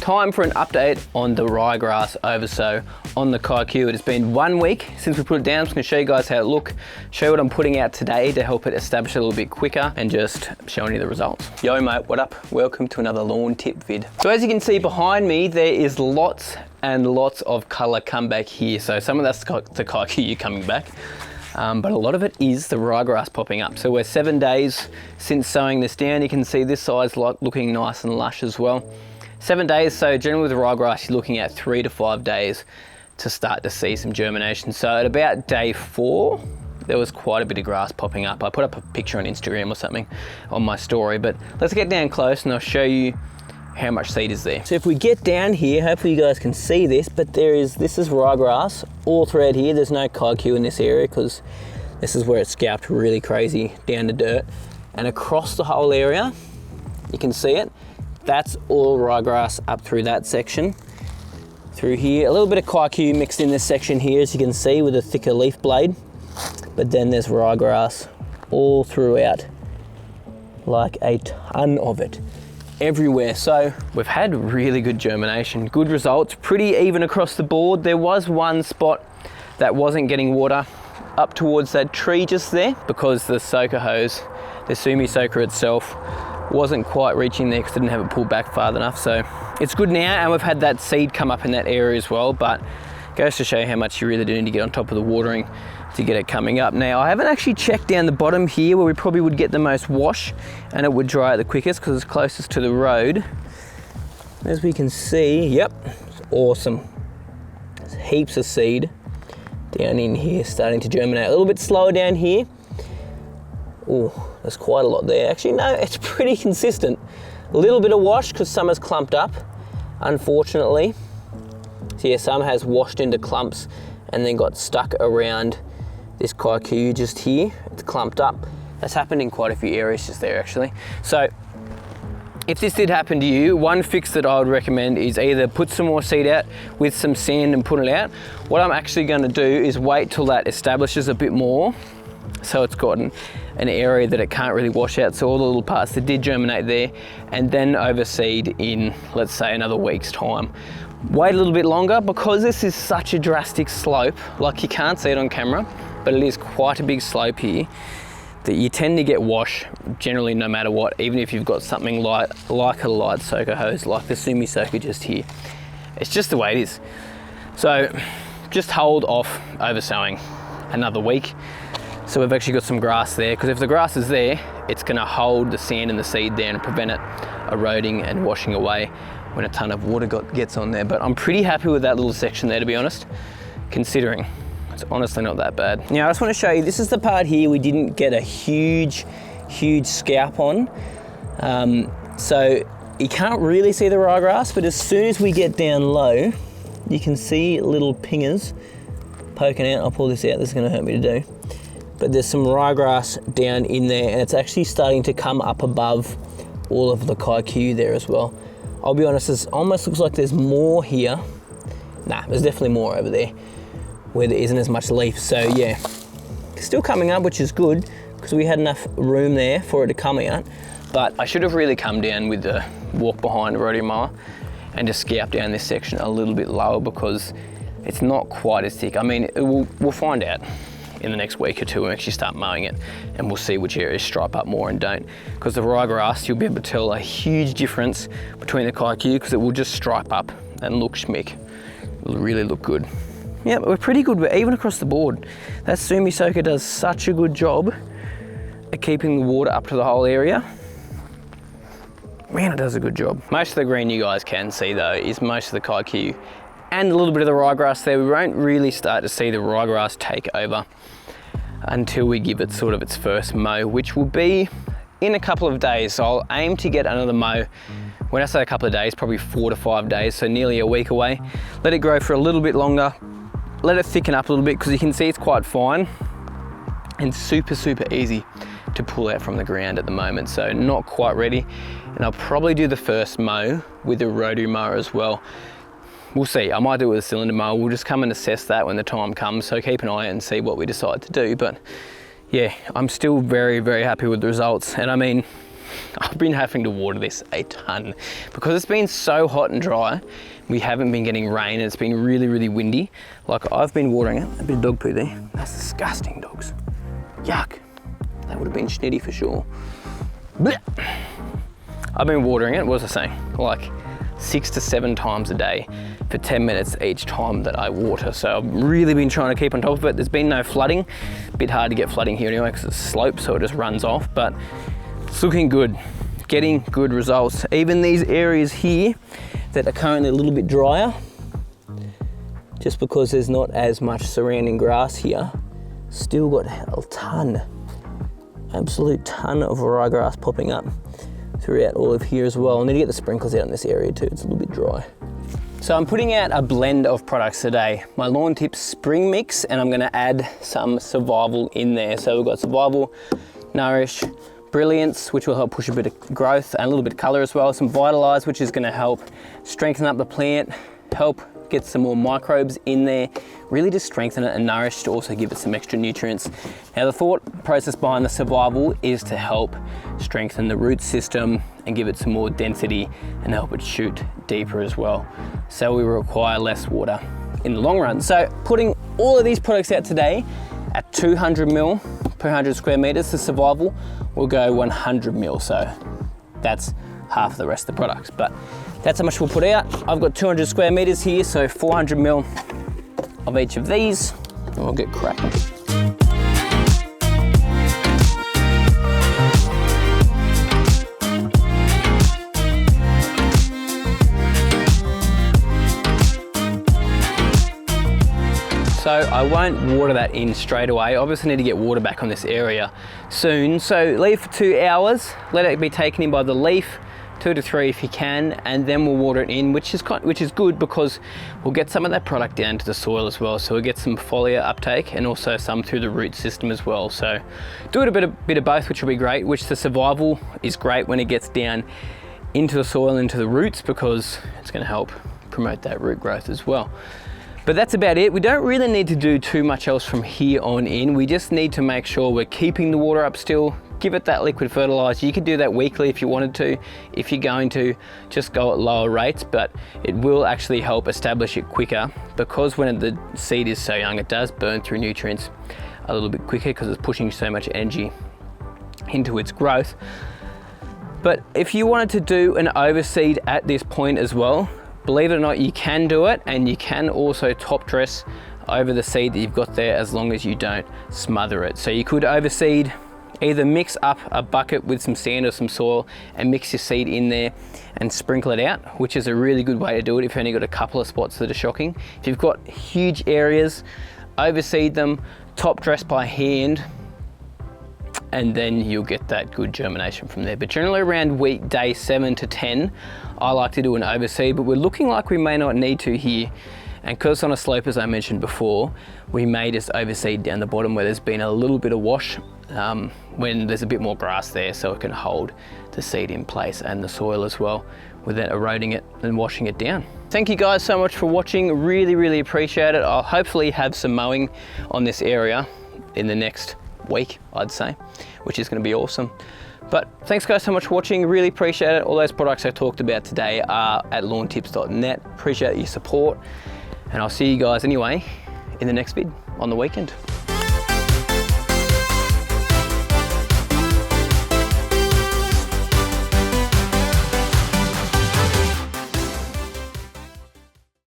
Time for an update on the ryegrass oversow on the Kikuyu. It has been 1 week since we put it down. I'm just going to show you guys how it looks, show you what I'm putting out today to help it establish a little bit quicker, and just showing you the results. Yo mate, what up? Welcome to another lawn tip vid. So as you can see behind me, there is lots and lots of colour come back here. So some of that's the Kikuyu coming back. But a lot of it is the ryegrass popping up. So we're 7 days since sowing this down. You can see this side's looking nice and lush as well. 7 days, so generally with the ryegrass, you're looking at 3 to 5 days to start to see some germination. So at about day 4, there was quite a bit of grass popping up. I put up a picture on Instagram or something on my story, but let's get down close and I'll show you how much seed is there. So if we get down here, hopefully you guys can see this, but this is ryegrass all throughout here. There's no Kikuyu in this area because this is where it's scalped really crazy down to dirt. And across the whole area, you can see it. That's all ryegrass up through that section. Through here, a little bit of Kikuyu mixed in this section here, as you can see, with a thicker leaf blade. But then there's ryegrass all throughout, like a ton of it. Everywhere. So we've had really good germination, good results, pretty even across the board. There was one spot that wasn't getting water up towards that tree just there because the soaker hose, the Sumi soaker itself, wasn't quite reaching there because I didn't have it pulled back far enough. So it's good now, and we've had that seed come up in that area as well, but goes to show you how much you really do need to get on top of the watering to get it coming up. Now I haven't actually checked down the bottom here where we probably would get the most wash and it would dry out the quickest because it's closest to the road. As we can see, yep, it's awesome. There's heaps of seed down in here starting to germinate. A little bit slower down here. Oh, there's quite a lot there. Actually, no, it's pretty consistent. A little bit of wash because some has clumped up, unfortunately. So yeah, some has washed into clumps and then got stuck around this Kikuyu just here. It's clumped up. That's happened in quite a few areas just there actually. So if this did happen to you, one fix that I would recommend is either put some more seed out with some sand and put it out. What I'm actually going to do is wait till that establishes a bit more, so it's gotten an area that it can't really wash out, so all the little parts that did germinate there, and then overseed in, let's say, another week's time. Wait a little bit longer because this is such a drastic slope. Like, you can't see it on camera, but it is quite a big slope here that you tend to get wash generally no matter what, even if you've got something like a light soaker hose like the Sumi soaker just here. It's just the way it is. So just hold off oversowing another week. So we've actually got some grass there, because if the grass is there, it's going to hold the sand and the seed there and prevent it eroding and washing away when a ton of water gets on there. But I'm pretty happy with that little section there, to be honest, considering it's honestly not that bad. Now I just want to show you, this is the part here we didn't get a huge scalp on. So you can't really see the ryegrass, but as soon as we get down low, you can see little pingers poking out. I'll pull this out, this is going to hurt me to do. But there's some ryegrass down in there, and it's actually starting to come up above all of the Kikuyu there as well. I'll be honest, it almost looks like there's more here. Nah, there's definitely more over there where there isn't as much leaf. So yeah, it's still coming up, which is good because we had enough room there for it to come out. But I should have really come down with the walk behind rodeo mower and just scalp down this section a little bit lower because it's not quite as thick. I mean, we'll find out in the next week or two when we actually start mowing it, and we'll see which areas stripe up more and don't. Because the ryegrass, you'll be able to tell a huge difference between the Kikuyu because it will just stripe up and look schmick. It'll really look good. Yeah, but we're pretty good, even across the board. That Sumi soaker does such a good job at keeping the water up to the whole area. Man, it does a good job. Most of the green you guys can see though is most of the Kikuyu and a little bit of the ryegrass there. We won't really start to see the ryegrass take over until we give it sort of its first mow, which will be in a couple of days. So I'll aim to get another mow. When I say a couple of days, probably 4 to 5 days, so nearly a week away. Let it grow for a little bit longer. Let it thicken up a little bit because you can see it's quite fine and super easy to pull out from the ground at the moment. So not quite ready. And I'll probably do the first mow with a rodeo mower as well. We'll see, I might do it with a cylinder mower. We'll just come and assess that when the time comes. So keep an eye out and see what we decide to do. But yeah, I'm still very happy with the results. And I mean, I've been having to water this a ton because it's been so hot and dry. We haven't been getting rain and it's been really, really windy. Like I've been watering it. A bit of dog poo there. That's disgusting, dogs. Yuck. That would have been schnitty for sure. Blech. I've been watering it, what was I saying? Like 6 to 7 times a day for 10 minutes each time that I water. So I've really been trying to keep on top of it. There's been no flooding. A bit hard to get flooding here anyway because it's slope, so it just runs off, but it's looking good. Getting good results. Even these areas here that are currently a little bit drier, just because there's not as much surrounding grass here, still got a ton, absolute ton of ryegrass popping up throughout all of here as well. I need to get the sprinklers out in this area too, it's a little bit dry. So I'm putting out a blend of products today. My Lawn Tips Spring Mix, and I'm gonna add some Survival in there. So we've got Survival, Nourish, Brilliance, which will help push a bit of growth and a little bit of color as well. Some Vitalize, which is gonna help strengthen up the plant, help get some more microbes in there, really just strengthen it, and Nourish to also give it some extra nutrients. Now the thought process behind the Survival is to help strengthen the root system and give it some more density and help it shoot deeper as well. So we require less water in the long run. So putting all of these products out today at 200 ml per 100 square meters. The Survival will go 100 ml, so that's half the rest of the products, but that's how much we'll put out. I've got 200 square meters here, so 400 ml of each of these, and we'll get cracking. So I won't water that in straight away. Obviously need to get water back on this area soon. So leave for 2 hours, let it be taken in by the leaf, 2 to 3 if you can, and then we'll water it in, which is good because we'll get some of that product down to the soil as well. So we'll get some foliar uptake and also some through the root system as well. So do it a bit of both, which will be great, which the Survival is great when it gets down into the soil, into the roots, because it's gonna help promote that root growth as well. But that's about it. We don't really need to do too much else from here on in. We just need to make sure we're keeping the water up still, give it that liquid fertilizer. You could do that weekly if you wanted to. If you're going to, just go at lower rates, but it will actually help establish it quicker, because when the seed is so young, it does burn through nutrients a little bit quicker because it's pushing so much energy into its growth. But if you wanted to do an overseed at this point as well, believe it or not, you can do it, and you can also top dress over the seed that you've got there as long as you don't smother it. So you could overseed, either mix up a bucket with some sand or some soil and mix your seed in there and sprinkle it out, which is a really good way to do it if you've only got a couple of spots that are shocking. If you've got huge areas, overseed them, top dress by hand, and then you'll get that good germination from there. But generally around week day 7 to 10, I like to do an overseed, but we're looking like we may not need to here. And because it's on a slope, as I mentioned before, we may just overseed down the bottom where there's been a little bit of wash, when there's a bit more grass there, so it can hold the seed in place and the soil as well without eroding it and washing it down. Thank you guys so much for watching. Really, really appreciate it. I'll hopefully have some mowing on this area in the next week, I'd say, which is going to be awesome. But thanks guys so much for watching, really appreciate it. All those products I talked about today are at lawntips.net. Appreciate your support, and I'll see you guys anyway in the next vid on the weekend.